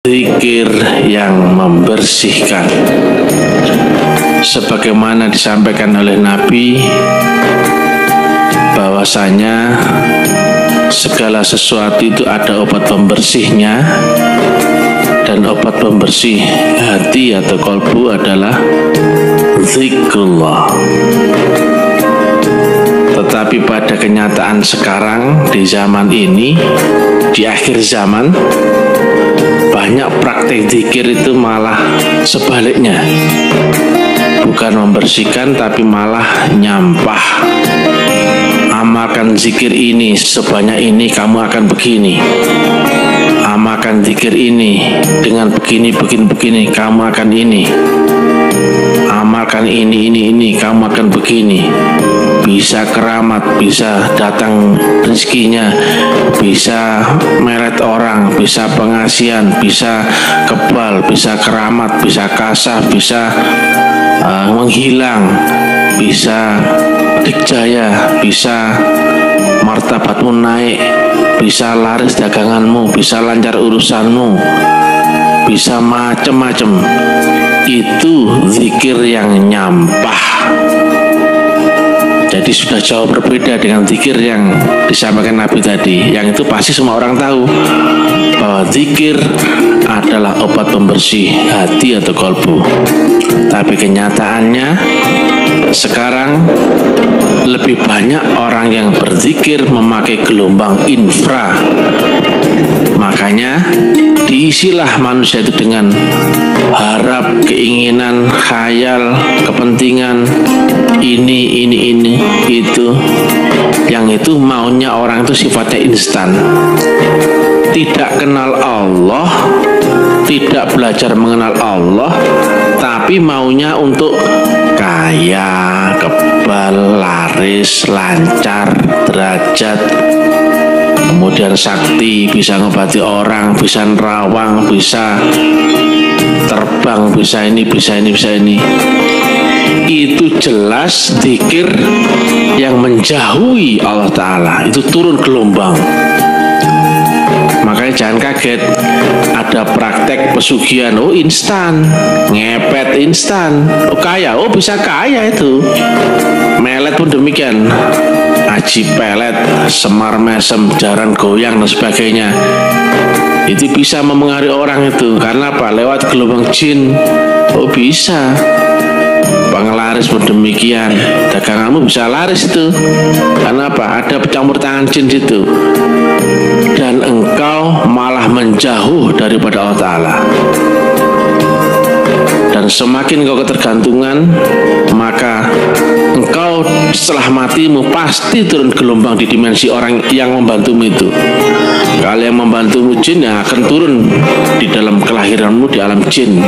Zikir yang membersihkan, sebagaimana disampaikan oleh Nabi bahwasanya segala sesuatu itu ada obat pembersihnya, dan obat pembersih hati atau kolbu adalah zikrullah. Tetapi pada kenyataan sekarang, di zaman ini, di akhir zaman, banyak praktek zikir itu malah sebaliknya, bukan membersihkan tapi malah nyampah. Amalkan zikir ini sebanyak ini, kamu akan begini. Amalkan zikir ini dengan begini, kamu akan ini. Amalkan ini, kamu akan begini. Bisa keramat, bisa datang rezekinya, bisa meret orang, bisa pengasihan, bisa kebal, bisa keramat, bisa kasah, bisa menghilang, bisa dikjaya, bisa martabatmu naik, bisa laris daganganmu, bisa lancar urusanmu, bisa macem-macem. Itu zikir yang nyampah. Jadi sudah jauh berbeda dengan zikir yang disampaikan Nabi tadi. Yang itu pasti semua orang tahu bahwa zikir adalah obat pembersih hati atau kolbu. Tapi kenyataannya sekarang lebih banyak orang yang berzikir memakai gelombang infra. Makanya diisilah manusia itu dengan harap, keinginan, khayal, kepentingan, ini, itu. Yang itu maunya orang itu sifatnya instan. Tidak kenal Allah, tidak belajar mengenal Allah, tapi maunya untuk kaya, kebal, laris, lancar, derajat, kemudian sakti, bisa ngobati orang, bisa nerawang, bisa terbang, bisa ini. Itu jelas zikir yang menjauhi Allah Ta'ala. Itu turun gelombang. Makanya jangan kaget ada praktek pesugihan, oh instan, ngepet instan, oh kaya, oh bisa kaya itu. Melet pun demikian, aji pelet, semar mesem, jaran goyang dan sebagainya. Itu bisa memengaruhi orang itu. Karena apa? Lewat gelombang jin. Oh bisa. Penglaris pun demikian, daganganmu bisa laris itu. Karena apa? Ada campur tangan jin situ. Dan engkau malah menjauh daripada Allah Ta'ala. Dan semakin engkau ketergantungan, maka engkau setelah matimu pasti turun gelombang di dimensi orang yang membantumu itu. Kalau yang membantumu jin, ya akan turun di dalam kelahiranmu di alam jin.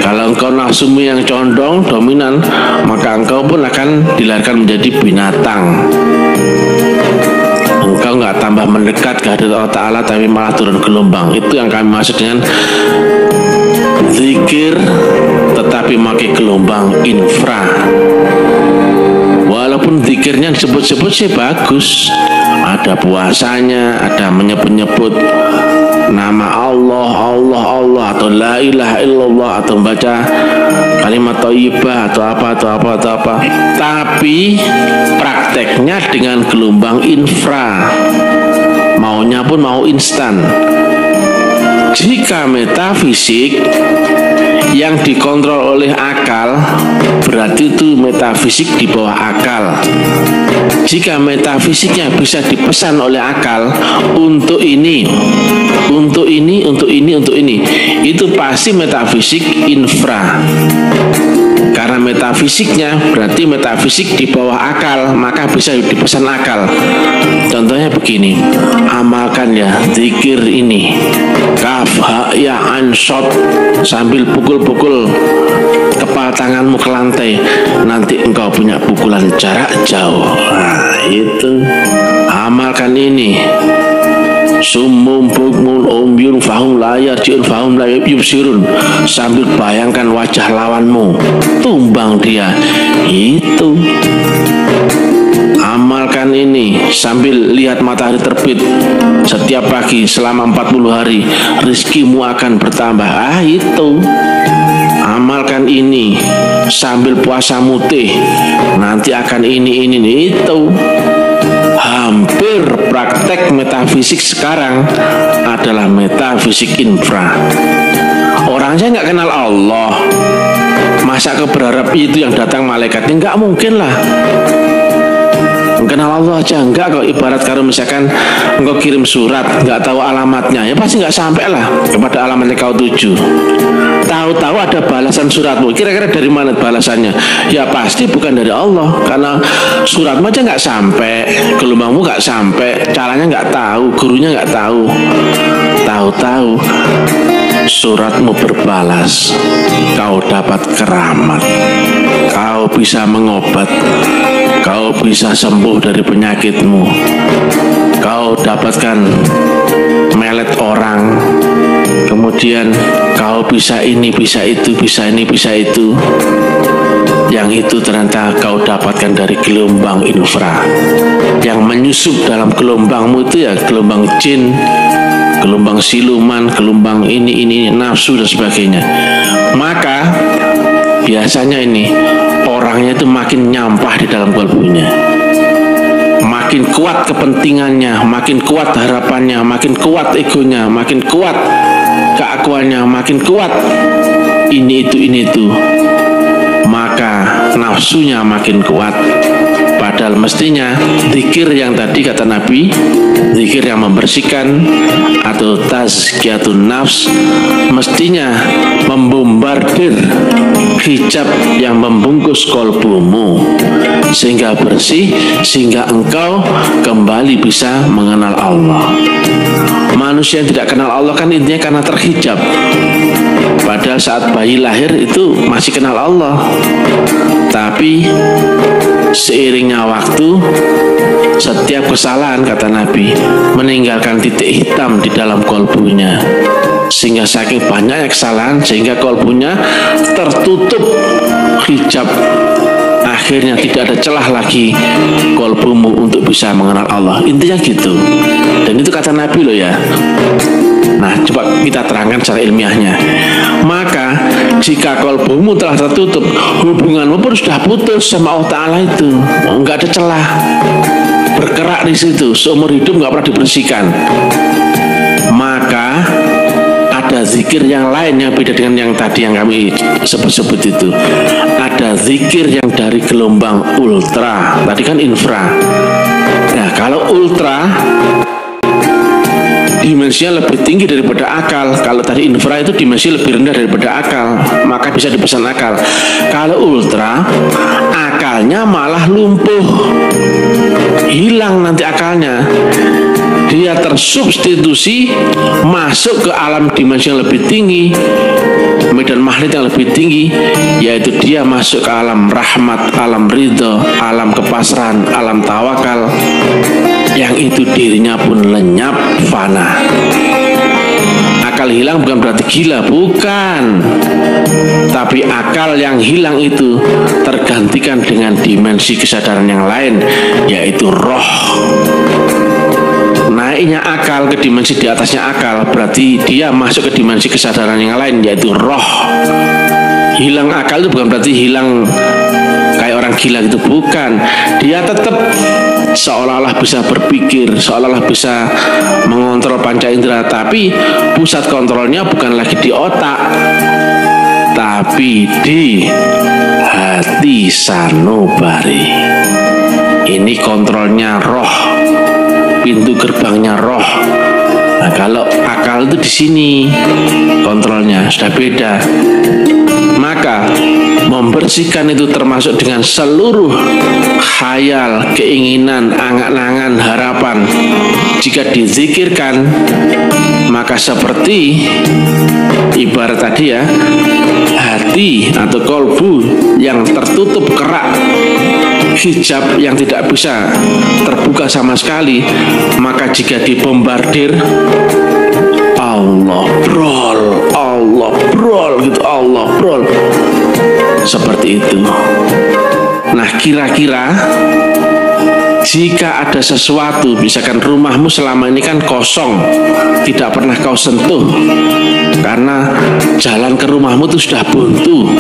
Kalau engkau nafsumu yang condong, dominan, maka engkau pun akan dilahirkan menjadi binatang. Engkau nggak tambah mendekat ke hadirat Allah Ta'ala, tapi malah turun gelombang. Itu yang kami maksud dengan zikir tetapi pakai gelombang infra. Walaupun zikirnya disebut-sebut sih bagus, ada puasanya, ada menyebut-nyebut nama Allah atau la ilaha illallah, atau membaca kalimat thayyibah atau apa. Tapi prakteknya dengan gelombang infra, maunya pun mau instan. Jika metafisik yang dikontrol oleh akal, berarti itu metafisik di bawah akal. Jika metafisiknya bisa dipesan oleh akal untuk ini, itu pasti metafisik infra. Karena metafisiknya berarti metafisik di bawah akal, maka bisa dipesan akal. Contohnya begini, amalkan ya zikir ini, kaf ha ya ansot, sambil pukul-pukul kepala tanganmu ke lantai, nanti engkau punya pukulan jarak jauh. Nah itu, amalkan ini. Summum bukmun umyun fahum la yarji'un fahum la yubsirun, sambil bayangkan wajah lawanmu, tumbang dia. Itu amalkan ini sambil lihat matahari terbit setiap pagi selama 40 hari, rizkimu akan bertambah. Itu amalkan ini sambil puasa mutih, nanti akan ini itu. Hampir praktek metafisik sekarang adalah metafisik infra. Orangnya nggak kenal Allah, masa kau berharap itu yang datang malaikatnya? Nggak mungkin lah. Kenal Allah aja enggak kok. Ibarat kalau misalkan engkau kirim surat nggak tahu alamatnya, ya pasti nggak sampai lah kepada alamatnya kau tuju. Tahu-tahu ada balasan suratmu, kira-kira dari mana balasannya? Ya pasti bukan dari Allah, karena suratmu aja nggak sampai, gelombangmu nggak sampai, caranya nggak tahu, gurunya nggak tahu. Tahu-tahu suratmu berbalas, kau dapat keramat, kau bisa mengobat, kau bisa sembuh dari penyakitmu, kau dapatkan melet orang, kemudian kau bisa ini, bisa itu, bisa ini, bisa itu. Yang itu ternyata kau dapatkan dari gelombang infra. Yang menyusup dalam gelombangmu itu ya gelombang jin, gelombang siluman, gelombang ini nafsu dan sebagainya. Maka biasanya ini orangnya itu makin nyampah di dalam kalbunya, makin kuat kepentingannya, makin kuat harapannya, makin kuat egonya, makin kuat keakuannya, makin kuat ini itu, maka nafsunya makin kuat. Padahal mestinya zikir yang tadi kata Nabi, zikir yang membersihkan atau tazkiyatun nafs, mestinya membombardir hijab yang membungkus kolbumu sehingga bersih, sehingga engkau kembali bisa mengenal Allah. Manusia yang tidak kenal Allah kan intinya karena terhijab. Padahal saat bayi lahir itu masih kenal Allah. Tapi seiringnya waktu, setiap kesalahan kata Nabi meninggalkan titik hitam di dalam kolbunya, sehingga saking banyaknya kesalahan sehingga kolbunya tertutup hijab. Akhirnya tidak ada celah lagi kolbumu untuk bisa mengenal Allah. Intinya gitu. Dan itu kata Nabi loh ya. Nah, coba kita terangkan secara ilmiahnya. Maka jika kolbumu telah tertutup, hubunganmu pun sudah putus sama Allah Ta'ala itu. Enggak ada celah. Bergerak di situ, seumur hidup nggak pernah dibersihkan. Maka ada zikir yang lain yang beda dengan yang tadi yang kami sebut-sebut itu. Ada zikir yang dari gelombang ultra. Tadi kan infra. Nah, kalau ultra dimensinya lebih tinggi daripada akal. Kalau tadi infra itu dimensi lebih rendah daripada akal, maka bisa dipesan akal. Kalau ultra, akalnya malah lumpuh, hilang nanti akalnya. Dia tersubstitusi masuk ke alam dimensi yang lebih tinggi, medan magnet yang lebih tinggi, yaitu dia masuk ke alam rahmat, alam ridho, alam kepasrahan, alam tawakal, yang itu dirinya pun lenyap, fana. Akal hilang bukan berarti gila, bukan. Tapi akal yang hilang itu tergantikan dengan dimensi kesadaran yang lain, yaitu roh. Naiknya akal ke dimensi di atasnya akal berarti dia masuk ke dimensi kesadaran yang lain, yaitu roh. Hilang akal itu bukan berarti hilang kayak orang gila gitu, bukan. Dia tetap seolah-olah bisa berpikir, seolah-olah bisa mengontrol panca indera, tapi pusat kontrolnya bukan lagi di otak, tapi di hati sanubari. Ini kontrolnya roh, pintu gerbangnya roh. Nah, kalau akal itu di sini kontrolnya sudah beda. Maka membersihkan itu termasuk dengan seluruh khayal, keinginan, angan-angan, harapan. Jika dizikirkan, maka seperti ibarat tadi ya, hati atau kolbu yang tertutup kerak, hijab yang tidak bisa terbuka sama sekali, maka jika dibombardir, Allah brol gitu, Allah brol, seperti itu. Nah, kira-kira jika ada sesuatu, misalkan rumahmu selama ini kan kosong, tidak pernah kau sentuh, karena jalan ke rumahmu itu sudah buntu,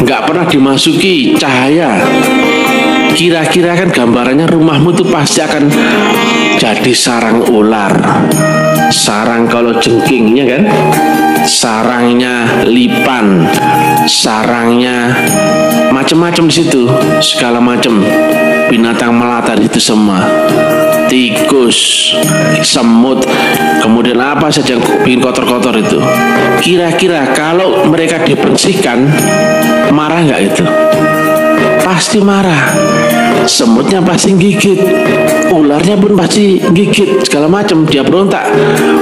nggak pernah dimasuki cahaya. Kira-kira kan gambarannya rumahmu itu pasti akan jadi sarang ular. Sarang kalau jengkingnya kan, sarangnya lipan, sarangnya macam-macam di situ, segala macam binatang melata di situ semua, tikus, semut, kemudian apa saja yang bikin kotor-kotor itu. Kira-kira kalau mereka dibersihkan, marah nggak itu? Pasti marah. Semutnya pasti gigit, ularnya pun pasti gigit, segala macam. Dia berontak.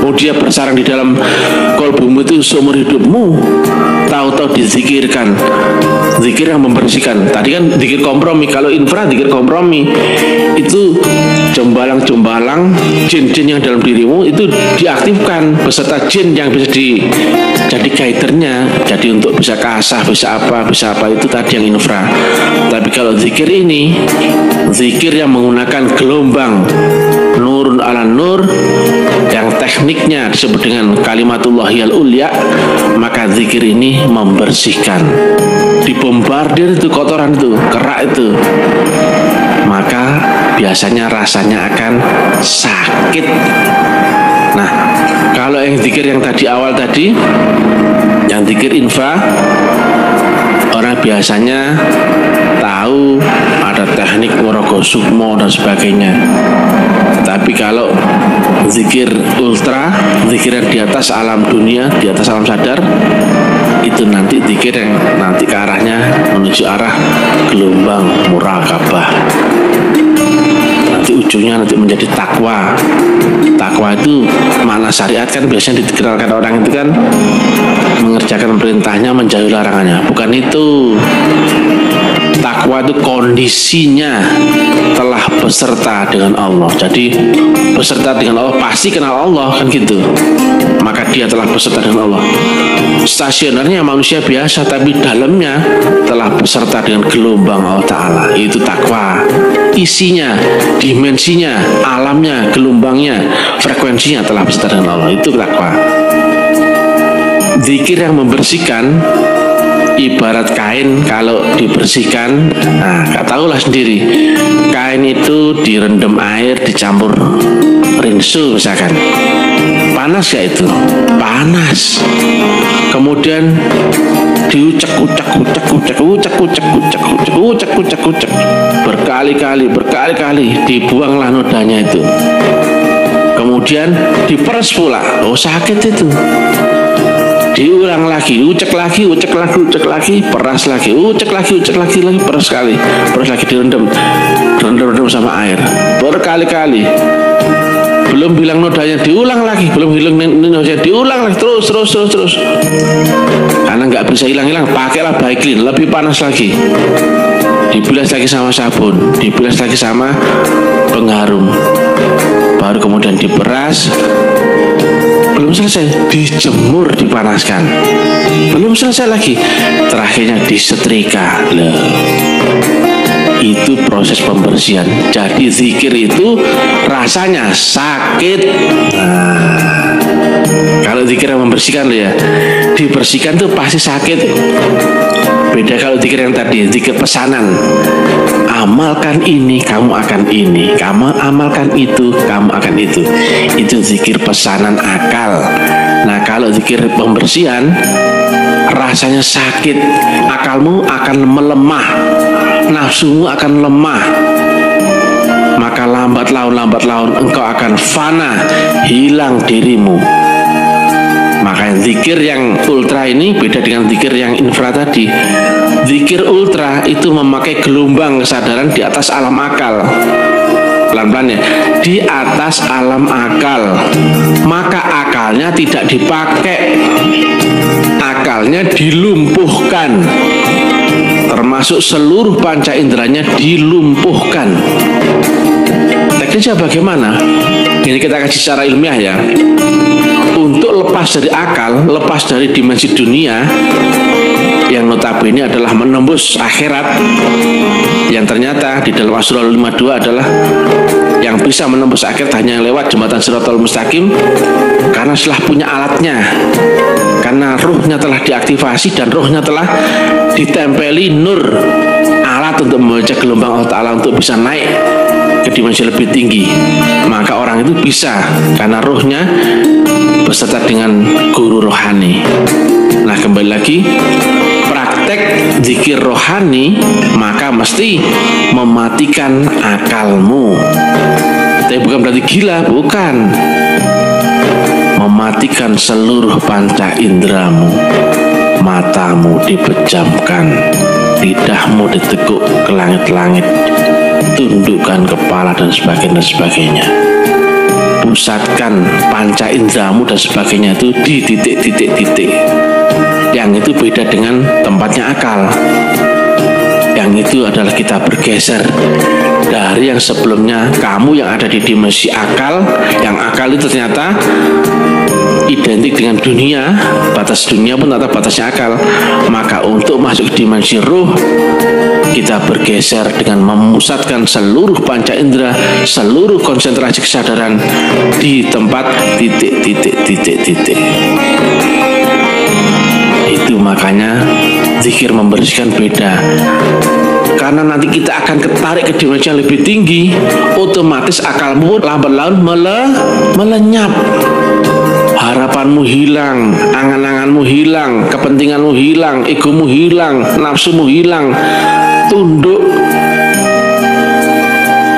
Oh, dia bersarang di dalam kolbumu itu seumur hidupmu. Tahu-tahu dizikirkan, zikir yang membersihkan. Tadi kan zikir kompromi. Kalau infra zikir kompromi, itu jombalang-jombalang jin-jin yang dalam dirimu itu diaktifkan beserta jin yang bisa jadi guidernya. Jadi untuk bisa kasah, bisa apa itu tadi yang infra. Tapi kalau zikir ini, zikir yang menggunakan gelombang nurun ala nur, yang tekniknya disebut dengan kalimatullahil ulya, maka zikir ini membersihkan. Dibombardir itu kotoran itu, kerak itu, maka biasanya rasanya akan sakit. Nah, kalau yang zikir yang tadi awal tadi, yang zikir infra, orang biasanya tahu ada teknik Waraga Sukmo dan sebagainya. Tapi kalau zikir ultra, zikir yang di atas alam dunia, di atas alam sadar, itu nanti zikir yang nanti ke arahnya menuju arah gelombang muraqabah. Nanti ujungnya nanti menjadi takwa. Takwa itu makna syariat kan biasanya dikenalkan orang itu kan mengerjakan perintahnya, menjauhi larangannya. Bukan itu. Takwa itu kondisinya telah beserta dengan Allah. Jadi beserta dengan Allah pasti kenal Allah kan gitu. Maka dia telah beserta dengan Allah. Stasionernya manusia biasa, tapi dalamnya telah beserta dengan gelombang Allah Ta'ala. Itu takwa. Isinya, dimensinya, alamnya, gelombangnya, frekuensinya telah beserta dengan Allah. Itu takwa. Zikir yang membersihkan ibarat kain kalau dibersihkan, nah gak tahulah sendiri, kain itu direndam air dicampur rinso misalkan, panas gak itu? Panas. Kemudian diucek berkali-kali dibuanglah nodanya itu. Kemudian diperes pula, oh sakit itu. Diulang lagi, ucek lagi, peras lagi, ucek lagi, peras lagi, direndam sama air berkali-kali. Belum bilang nodanya, diulang lagi, belum hilang nodanya, diulang lagi, terus. Karena nggak bisa hilang-hilang, pakailah Baiklin, lebih panas lagi. Dibilas lagi sama sabun, dibilas lagi sama pengharum, baru kemudian diperas. Belum selesai, dijemur, dipanaskan. Belum selesai lagi, terakhirnya disetrika. Loh, itu proses pembersihan. Jadi zikir itu rasanya sakit. Nah, kalau zikir yang membersihkan loh ya, dibersihkan tuh pasti sakit. Beda kalau zikir yang tadi, zikir pesanan. Amalkan ini, kamu akan ini. Kamu amalkan itu, kamu akan itu. Itu zikir pesanan akal. Nah, kalau zikir pembersihan, rasanya sakit. Akalmu akan melemah, nafsumu akan lemah. Maka lambat laun engkau akan fana, hilang dirimu. Maka zikir yang ultra ini beda dengan zikir yang infra tadi. Zikir ultra itu memakai gelombang kesadaran di atas alam akal. Pelan-pelan ya, di atas alam akal. Maka akalnya tidak dipakai, akalnya dilumpuhkan, termasuk seluruh panca inderanya dilumpuhkan. Teknisnya bagaimana? Ini kita kasih secara ilmiah ya. Untuk lepas dari akal, lepas dari dimensi dunia, yang notabene adalah menembus akhirat, yang ternyata di dalam Asy-Syura 52 adalah yang bisa menembus akhirat hanya lewat jembatan Shiratal Mustaqim, karena setelah punya alatnya, karena ruhnya telah diaktifasi dan ruhnya telah ditempeli nur, alat untuk membaca gelombang Allah Ta'ala untuk bisa naik ke dimensi lebih tinggi, maka orang itu bisa karena ruhnya beserta dengan guru rohani. Nah, kembali lagi, praktek zikir rohani maka mesti mematikan akalmu. Tapi bukan berarti gila, bukan. Mematikan seluruh panca indramu. Matamu dipejamkan, lidahmu ditekuk ke langit-langit, tundukkan kepala dan sebagainya. Pusatkan panca indramu dan sebagainya itu di titik-titik. Yang itu beda dengan tempatnya akal. Yang itu adalah kita bergeser dari yang sebelumnya kamu yang ada di dimensi akal, yang akal itu ternyata identik dengan dunia, batas dunia pun atau batasnya akal. Maka untuk masuk ke dimensi ruh, kita bergeser dengan memusatkan seluruh panca indera, seluruh konsentrasi kesadaran di tempat titik. Itu makanya zikir membersihkan beda. Karena nanti kita akan ketarik ke dimensi yang lebih tinggi, otomatis akalmu lambat laun melenyap. Harapanmu hilang, angan-anganmu hilang, kepentinganmu hilang, egomu hilang, nafsumu hilang, tunduk.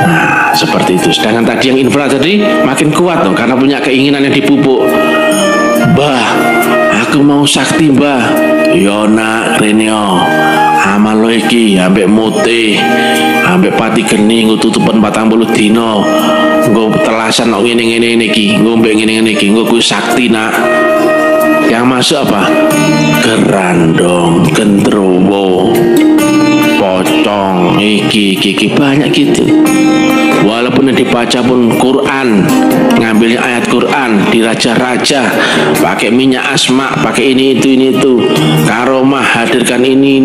Nah, seperti itu. Sedangkan tadi yang infra tadi makin kuat dong, karena punya keinginan yang dipupuk. Mbah, aku mau sakti mbah. Yo nak Renio, amal lo iki ambek mutih, ambek pati geni nggo tutupan 40 dino, nggo telasan kok ngene iki, nggo mbek ngene iki, nggo kuwi sakti nak. Yang masuk apa? Gerandong, gendrowo, pocong, iki banyak gitu. Walaupun yang dibaca pun Quran, ngambilnya ayat Quran, diraja-raja, pakai minyak asma, pakai ini itu, karomah, hadirkan ini,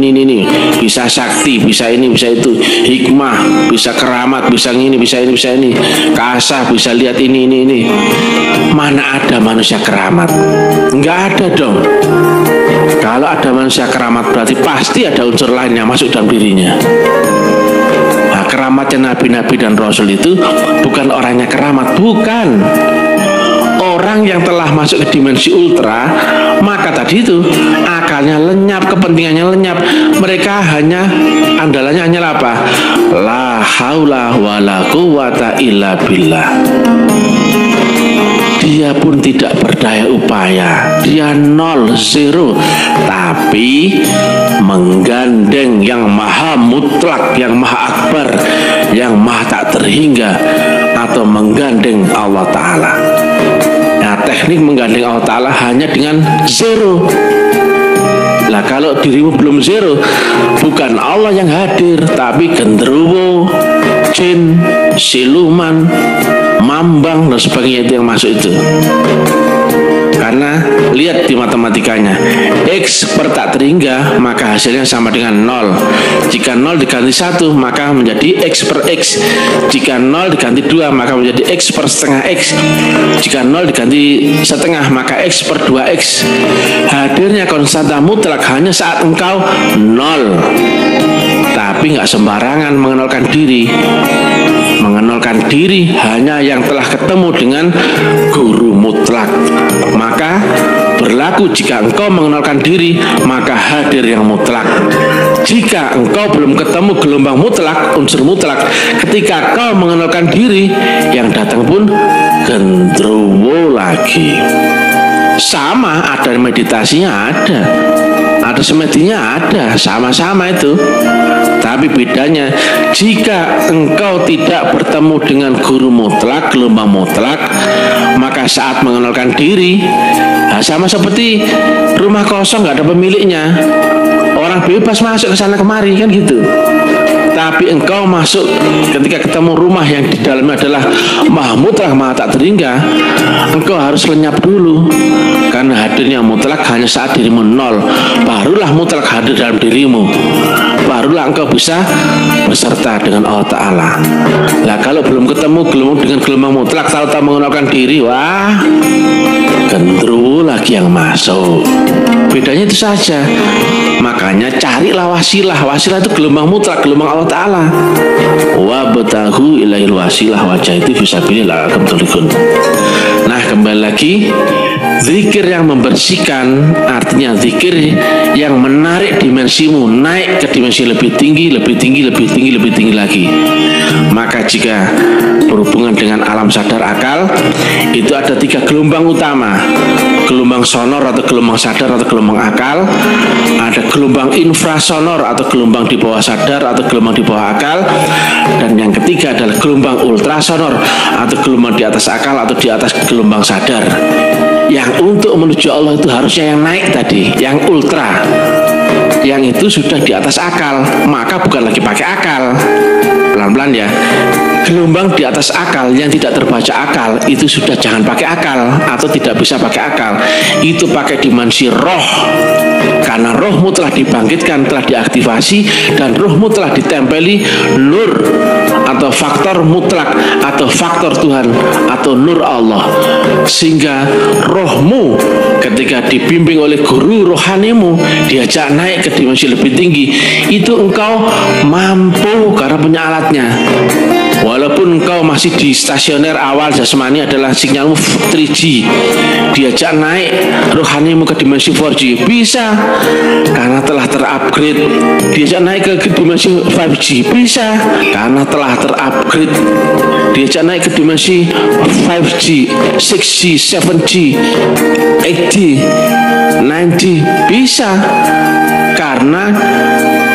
bisa sakti, bisa ini, bisa itu, hikmah, bisa keramat, bisa ini, bisa ini, kasah, bisa lihat ini. Mana ada manusia keramat? Enggak ada dong. Kalau ada manusia keramat berarti pasti ada unsur lain yang masuk dalam dirinya. Nah, keramatnya nabi-nabi dan rasul itu bukan orangnya keramat, bukan. Orang yang telah masuk ke dimensi ultra, maka tadi itu akalnya lenyap, kepentingannya lenyap. Mereka hanya andalannya hanya apa? La haula wala quwata illa billah. Dia pun tidak berdaya upaya, dia nol, zero, tapi menggandeng yang maha mutlak, yang maha akbar, yang maha tak terhingga, atau menggandeng Allah Ta'ala. Nah, teknik menggandeng Allah Ta'ala hanya dengan zero. Lah kalau dirimu belum zero, bukan Allah yang hadir, tapi genderuwo, jin, siluman, mambang dan sebagainya itu yang masuk itu. Karena lihat di matematikanya, X per tak terhingga maka hasilnya sama dengan 0. Jika 0 diganti 1 maka menjadi X per X. Jika 0 diganti 2 maka menjadi X per setengah X. Jika 0 diganti setengah maka X per 2X. Hadirnya konstanta mutlak hanya saat engkau 0. Tapi nggak sembarangan mengenalkan diri. Mengenalkan diri hanya yang telah ketemu dengan guru mutlak. Maka berlaku jika engkau mengenalkan diri maka hadir yang mutlak. Jika engkau belum ketemu gelombang mutlak, unsur mutlak, ketika kau mengenalkan diri, yang datang pun gendruwo lagi. Sama, ada meditasinya, ada semedinya, ada sama-sama itu. Tapi bedanya, jika engkau tidak bertemu dengan guru mutlak, gelombang mutlak, maka saat mengenalkan diri, sama seperti rumah kosong nggak ada pemiliknya, orang bebas masuk ke sana kemari kan gitu. Tapi engkau masuk ketika ketemu rumah yang di dalamnya adalah maha mutlak, maha tak terhingga, engkau harus lenyap dulu. Karena hadirnya mutlak hanya saat dirimu nol, barulah mutlak hadir dalam dirimu, barulah engkau bisa beserta dengan Allah Ta'ala. Lah kalau belum ketemu dengan gelombang mutlak, tahu-tahu mengenalkan diri, wah, gendruwo lagi yang masuk. Bedanya itu saja. Makanya carilah wasilah. Wasilah itu gelombang mutlak, gelombang Allah Ta'ala. Wa batahu ilaihil wasilah wajah itu fisabilillah. Nah, kembali lagi, zikir yang membersihkan artinya zikir yang menarik dimensimu naik ke dimensi lebih tinggi, lebih tinggi, lebih tinggi, lebih tinggi lagi. Maka jika berhubungan dengan alam sadar akal, itu ada 3 gelombang utama: gelombang sonor atau gelombang sadar atau gelombang akal, ada gelombang infrasonor atau gelombang di bawah sadar atau gelombang di bawah akal, dan yang ketiga adalah gelombang ultrasonor atau gelombang di atas akal atau di atas gelombang sadar. Yang untuk menuju Allah itu harusnya yang naik tadi, yang ultra, yang itu sudah di atas akal, maka bukan lagi pakai akal. Pelan-pelan ya. Gelombang di atas akal yang tidak terbaca akal itu sudah jangan pakai akal atau tidak bisa pakai akal, itu pakai dimensi roh. Karena rohmu telah dibangkitkan, telah diaktifasi, dan rohmu telah ditempeli nur atau faktor mutlak atau faktor Tuhan atau nur Allah, sehingga rohmu ketika dibimbing oleh guru rohanimu diajak naik ke dimensi lebih tinggi, itu engkau mampu karena punya alatnya. Walaupun engkau masih di stasioner awal jasmani adalah sinyalmu 3G, diajak naik rohanimu ke dimensi 4G, bisa karena telah terupgrade. Diajak naik ke dimensi 5G, bisa karena telah terupgrade. Diajak naik ke dimensi 5G, 6G, 7G, 8G, 9G, bisa karena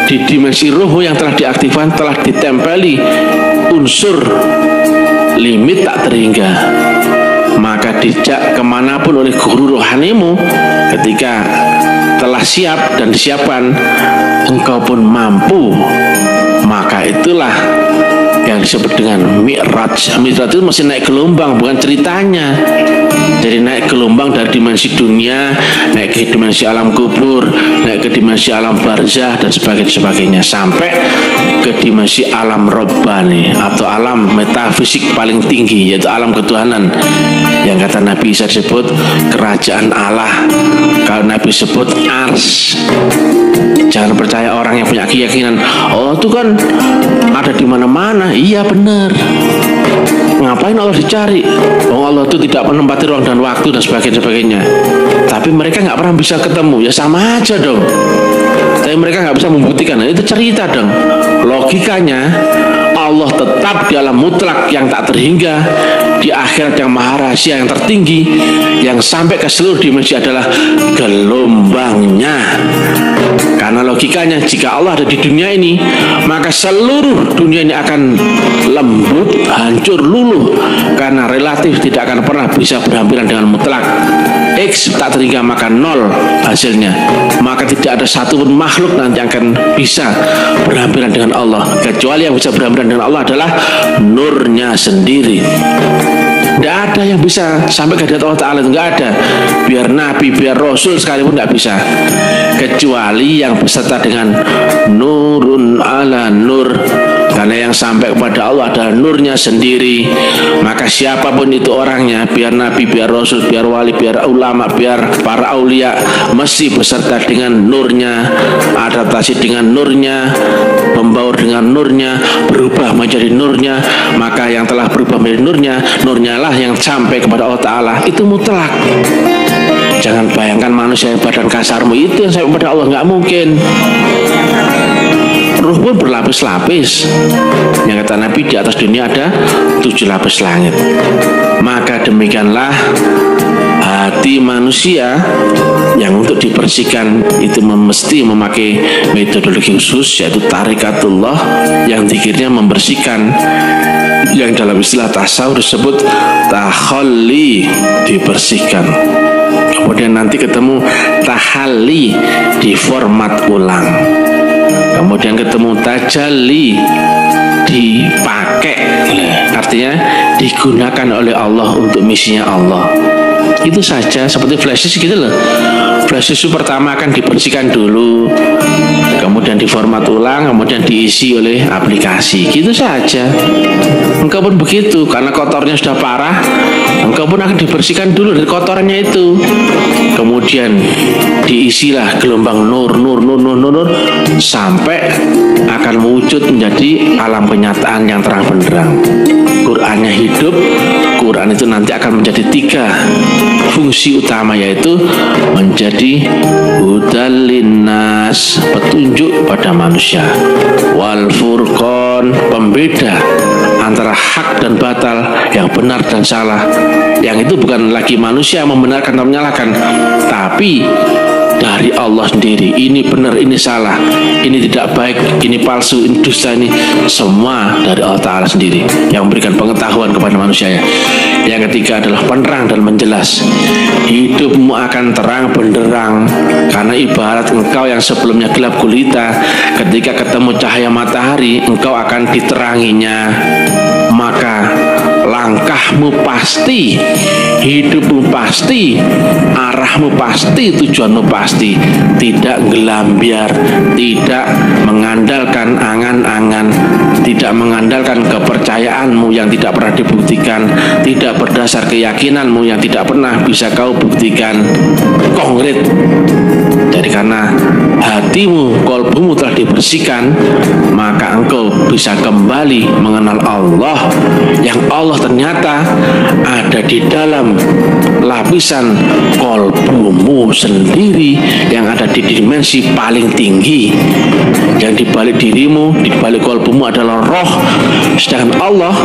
di dimensi rohmu yang telah diaktifkan telah ditempeli unsur limit tak terhingga. Maka dijak kemanapun oleh guru rohanimu, ketika telah siap dan disiapkan, engkau pun mampu. Maka itulah yang disebut dengan mi'raj. Mi'raj itu masih naik gelombang, bukan ceritanya. Jadi naik gelombang dari dimensi dunia, naik ke dimensi alam kubur, naik ke dimensi alam barzah dan sebagainya, sampai ke dimensi alam robbani atau alam metafisik paling tinggi, yaitu alam ketuhanan, yang kata Nabi Isa disebut kerajaan Allah. Kalau Nabi sebut ars. Jangan percaya orang yang punya keyakinan, oh itu kan ada di mana-mana. Iya benar. Ngapain Allah dicari? Oh Allah itu tidak menempati ruang dan waktu dan sebagainya. Tapi mereka nggak pernah bisa ketemu, ya sama aja dong. Tapi mereka nggak bisa membuktikan. Nah, itu cerita dong. Logikanya Allah tetap di alam mutlak yang tak terhingga, di akhirat yang maha rahasia yang tertinggi, yang sampai ke seluruh dimensi adalah gelombangnya. Karena logikanya jika Allah ada di dunia ini, maka seluruh dunia ini akan lembut, hancur, luluh, karena relatif tidak akan pernah bisa berhampiran dengan mutlak. X tak terhingga maka nol hasilnya. Maka tidak ada satupun makhluk nanti yang akan bisa berhampiran dengan Allah, kecuali yang bisa berhampiran dengan Allah adalah nurnya sendiri. Tidak ada yang bisa sampai ke hadirat Allah Ta'ala, tidak ada. Biar Nabi, biar Rasul sekalipun tidak bisa, kecuali yang beserta dengan nurun ala nur. Karena yang sampai kepada Allah adalah nurnya sendiri. Maka siapapun itu orangnya, biar Nabi, biar Rasul, biar wali, biar ulama, biar para aulia, mesti beserta dengan nurnya, adaptasi dengan nurnya, membaur dengan nurnya, berubah menjadi nurnya. Maka yang telah berubah menjadi nurnya, nurnya lah yang sampai kepada Allah Ta'ala. Itu mutlak. Jangan bayangkan manusia yang badan kasarmu itu yang sampai kepada Allah, nggak mungkin. Ruh pun berlapis-lapis. Yang kata Nabi, di atas dunia ada 7 lapis langit. Maka demikianlah hati manusia yang untuk dibersihkan itu mesti memakai metodologi khusus, yaitu tarikatullah, yang zikirnya membersihkan, yang dalam istilah tasawuf disebut takhalli, dibersihkan. Kemudian nanti ketemu tahalli, di format ulang. kemudian ketemu tajalli, dipakai, artinya digunakan oleh Allah untuk misinya Allah. Itu saja, seperti flash disk gitu loh. Flash disk pertama akan dibersihkan dulu, kemudian diformat ulang, kemudian diisi oleh aplikasi. Gitu saja. Engkau pun begitu, karena kotornya sudah parah, engkau pun akan dibersihkan dulu dari kotorannya itu. Kemudian diisilah gelombang nur sampai akan mewujud menjadi alam kenyataan yang terang benderang. Qurannya hidup. Quran itu nanti akan menjadi 3 fungsi utama, yaitu menjadi hudal linnas, petunjuk pada manusia, wal furqan, pembeda antara hak dan batal, yang benar dan salah. Yang itu bukan lagi manusia yang membenarkan atau menyalahkan, tapi dari Allah sendiri. Ini benar, ini salah, ini tidak baik, ini palsu, ini dusta, ini semua dari Allah Ta'ala sendiri yang memberikan pengetahuan kepada manusia. Yang ketiga adalah penerang dan menjelas. Hidupmu akan terang benderang, karena ibarat engkau yang sebelumnya gelap gulita, ketika ketemu cahaya matahari engkau akan diteranginya. Maka langkahmu pasti, hidupmu pasti, arahmu pasti, tujuanmu pasti. Tidak gelambiar, tidak mengandalkan angan-angan, tidak mengandalkan kepercayaanmu yang tidak pernah dibuktikan, tidak berdasar keyakinanmu yang tidak pernah bisa kau buktikan konkret. Jadi karena hatimu, kolbumu telah dibersihkan, maka engkau bisa kembali mengenal Allah, yang Allah ternyata ada di dalam lapisan kolbumu sendiri, yang ada di dimensi paling tinggi. Yang di balik dirimu, di balik kolbumu adalah roh, sedangkan Allah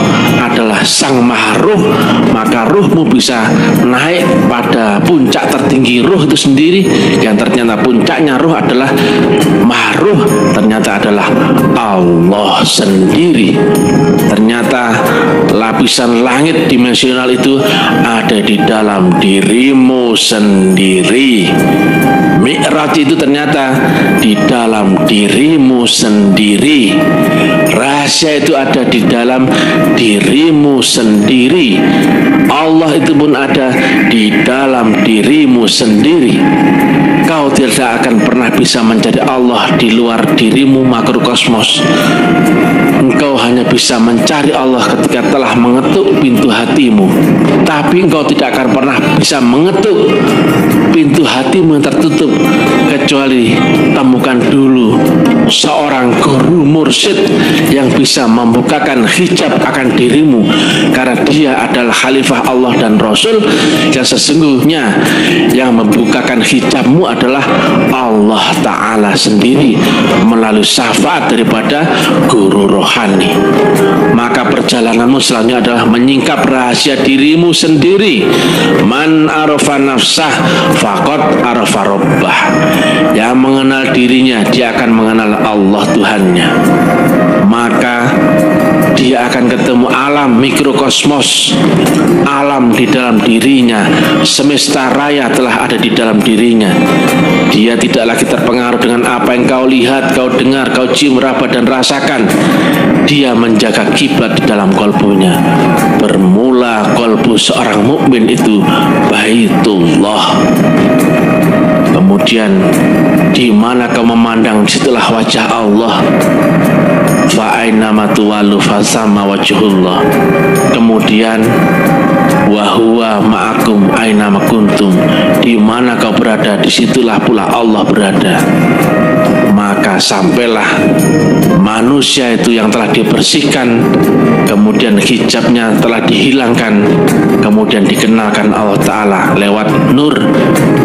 adalah sang maha ruh. Maka ruhmu bisa naik pada puncak tertinggi ruh itu sendiri, yang ternyata puncaknya ruh adalah maha ruh, ternyata adalah Allah sendiri. Ternyata lapisan langit dimensional itu ada di dalam dirimu sendiri. Mi'raj itu ternyata di dalam dirimu sendiri. Rahasia itu ada di dalam dirimu sendiri. Allah itu pun ada di dalam dirimu sendiri. Kau tidak akan pernah bisa menjadi Allah di luar dirimu makrokosmos. Engkau hanya bisa mencari Allah ketika telah mengetuk pintu hatimu. Tapi engkau tidak akan pernah bisa mengetuk pintu hatimu yang tertutup, kecuali temukan dulu seorang guru mursyid yang bisa membukakan hijab akan dirimu, karena dia adalah khalifah Allah dan Rasul, yang sesungguhnya yang membukakan hijabmu adalah Allah Ta'ala sendiri melalui syafaat daripada guru rohani. Maka perjalananmu selanjutnya adalah menyingkap rahasia dirimu sendiri. Man arafa nafsah faqad arafa rabbah. Yang mengenal dirinya, dia akan mengenal Allah Tuhannya. Maka dia akan ketemu alam mikrokosmos, alam di dalam dirinya. Semesta raya telah ada di dalam dirinya. Dia tidak lagi terpengaruh dengan apa yang kau lihat, kau dengar, kau cium, raba dan rasakan. Dia menjaga kiblat di dalam kolbunya. Bermula kolbu seorang mukmin itu Baitullah. Kemudian di mana kau memandang, disitulah wajah Allah. Fa aina matuwalu fasama wajhullah. Kemudian wa huwa ma'akum aina makuntum. Di mana kau berada, disitulah pula Allah berada. Maka sampailah manusia itu yang telah dibersihkan, kemudian hijabnya telah dihilangkan, kemudian dikenalkan Allah Ta'ala lewat nur,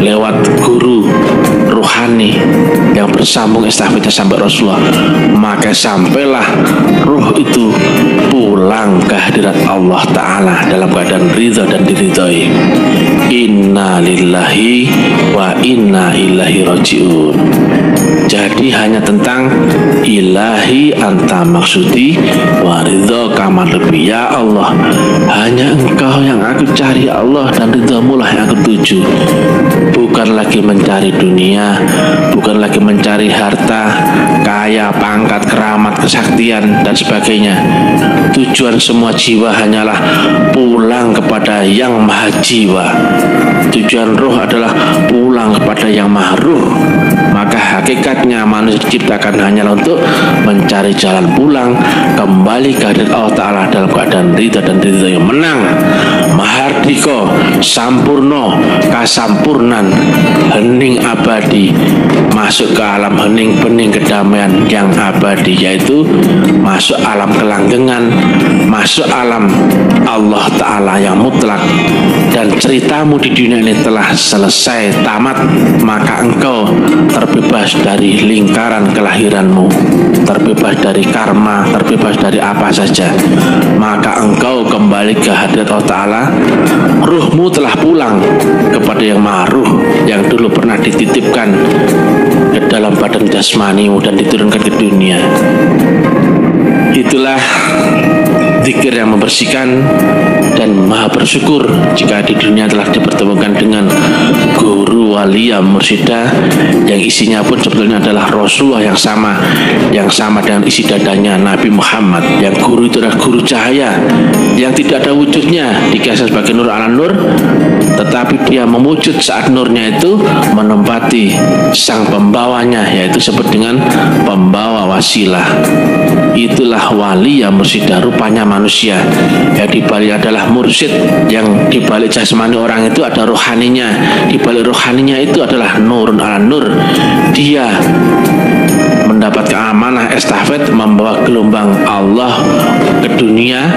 lewat guru rohani yang bersambung estafetnya sampai Rasulullah. Maka sampailah ruh itu pulang ke hadirat Allah Ta'ala dalam keadaan ridha dan diridhai. Inna lillahi wa inna ilaihi raji'un. Jadi hanya tentang ilahi anta maksudi wa ridho kamar lebih. Ya Allah, hanya engkau yang aku cari ya Allah, dan ridhamu lah yang aku tuju. Bukan lagi mencari dunia, bukan lagi mencari harta, kaya, pangkat, keramat, kesaktian dan sebagainya. Tujuan semua jiwa hanyalah pulang kepada yang maha jiwa. Tujuan roh adalah pulang kepada yang maha ruh. Maka hakikatnya manusia diciptakan hanyalah untuk mencari jalan pulang kembali ke hadirat Allah Ta'ala dalam keadaan ridha dan ridha yang menang, mahardika, sampurno, kasampurnan, hening abadi, masuk ke alam hening bening kedamaian yang abadi, yaitu masuk alam kelanggengan, masuk alam Allah Ta'ala yang mutlak. Dan ceritamu di dunia ini telah selesai, tamat, maka engkau terbebas dari lingkaran kelahiranmu, terbebas dari karma, terbebas dari apa saja. Maka engkau kembali ke hadirat Allah Ta'ala. Ruhmu telah pulang kepada yang maha ruh, yang dulu pernah dititipkan ke dalam badan jasmanimu dan diturunkan ke dunia. Itulah zikir yang membersihkan, dan maha bersyukur jika di dunia telah dipertemukan dengan guru walia mursyida yang isinya pun sebetulnya adalah Rasulullah yang sama dengan isi dadanya Nabi Muhammad. Yang guru itu adalah guru cahaya yang tidak ada wujudnya, dikasih sebagai nur ala nur, tetapi dia memujud saat nurnya itu menempati sang pembawanya, yaitu disebut dengan pembawa wasilah. Itulah wali yang mursyida, rupanya manusia. Yang dibalik adalah mursyid, yang dibalik jasmani orang itu ada rohaninya, dibalik rohaninya itu adalah nurun ala nur. Dia mendapat amanah estafet membawa gelombang Allah ke dunia,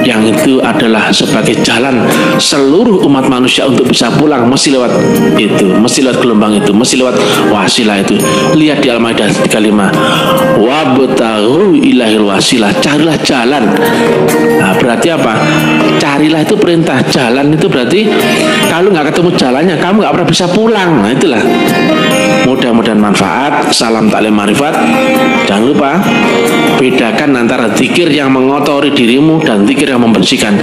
yang itu adalah sebagai jalan seluruh umat manusia untuk bisa pulang, mesti lewat itu, mesti lewat gelombang itu, mesti lewat wasilah itu. Lihat di Al-Maidah 35, wabtaghu ilahil wasilah, carilah jalan. Nah, berarti apa? Carilah itu perintah, jalan itu berarti kalau nggak ketemu jalannya kamu nggak pernah bisa pulang. Nah, itulah. Mudah-mudahan manfaat. Salam taklim marifat. Jangan lupa bedakan antara zikir yang mengotori dirimu dan zikir yang membersihkan.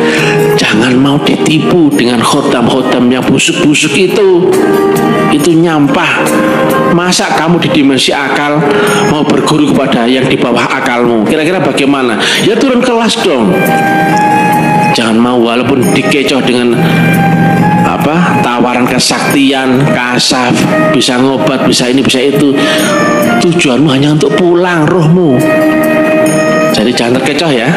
Jangan mau ditipu dengan khotam-khotam yang busuk-busuk itu nyampah. Masa kamu di dimensi akal mau berguru kepada yang di bawah akalmu? Kira-kira bagaimana? Ya turun kelas dong. Jangan mau walaupun dikecoh dengan tawaran kesaktian, kasaf, bisa ngobat, bisa ini, bisa itu. Tujuanmu hanya untuk pulang rohmu. Jadi jangan terkecoh ya.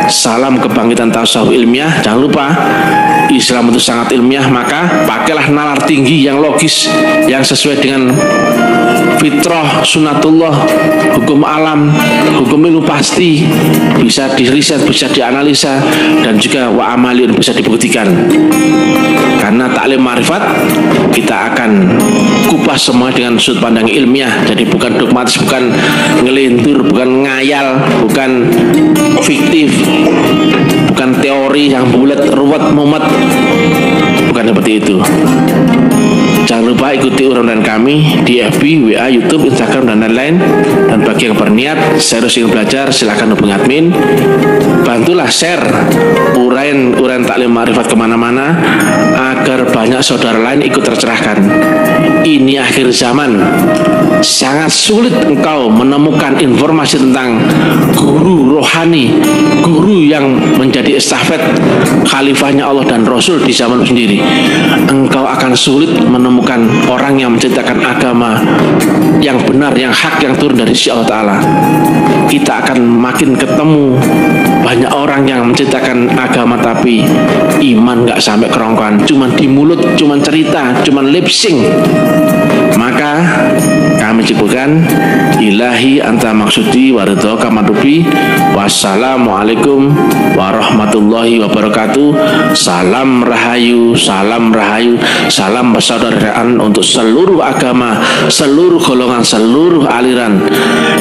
Salam kebangkitan tasawuf ilmiah. Jangan lupa Islam itu sangat ilmiah, maka pakailah nalar tinggi yang logis, yang sesuai dengan fitrah, sunatullah, hukum alam, hukum ilmu pasti, bisa diriset, bisa dianalisa, dan juga wa amalin bisa dibuktikan. Karena taklim marifat kita akan kupas semua dengan sudut pandang ilmiah. Jadi bukan dogmatis, bukan ngelintur, bukan ngayal, bukan fiktif, bukan teori yang bulat, ruwet, mumet, bukan seperti itu. Jangan lupa ikuti uraian kami di FB, WA, YouTube, Instagram, dan lain-lain. Dan bagi yang berniat serius ingin belajar, silakan hubungi admin. Bantulah share uraian taklim marifat kemana-mana agar banyak saudara lain ikut tercerahkan. Ini akhir zaman. Sangat sulit engkau menemukan informasi tentang guru rohani, guru yang menjadi estafet khalifahnya Allah dan Rasul di zaman sendiri. Engkau akan sulit menemukan orang yang menceritakan agama yang benar, yang hak, yang turun dari sisi Allah Ta'ala. Kita akan makin ketemu banyak orang yang menceritakan agama tapi iman gak sampai kerongkongan, cuman di mulut, cuman cerita, cuman lip sync. Maka kami cukupkan ilahi anta maksudi waridho kamadubi. Wassalamualaikum warahmatullahi wabarakatuh. Salam rahayu, salam rahayu, salam persaudaraan untuk seluruh agama, seluruh golongan, seluruh aliran.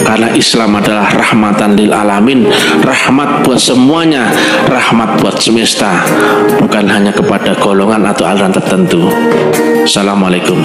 Karena Islam adalah rahmatan lil alamin, rahmat buat semuanya, rahmat buat semesta, bukan hanya kepada golongan atau aliran tertentu. Assalamualaikum.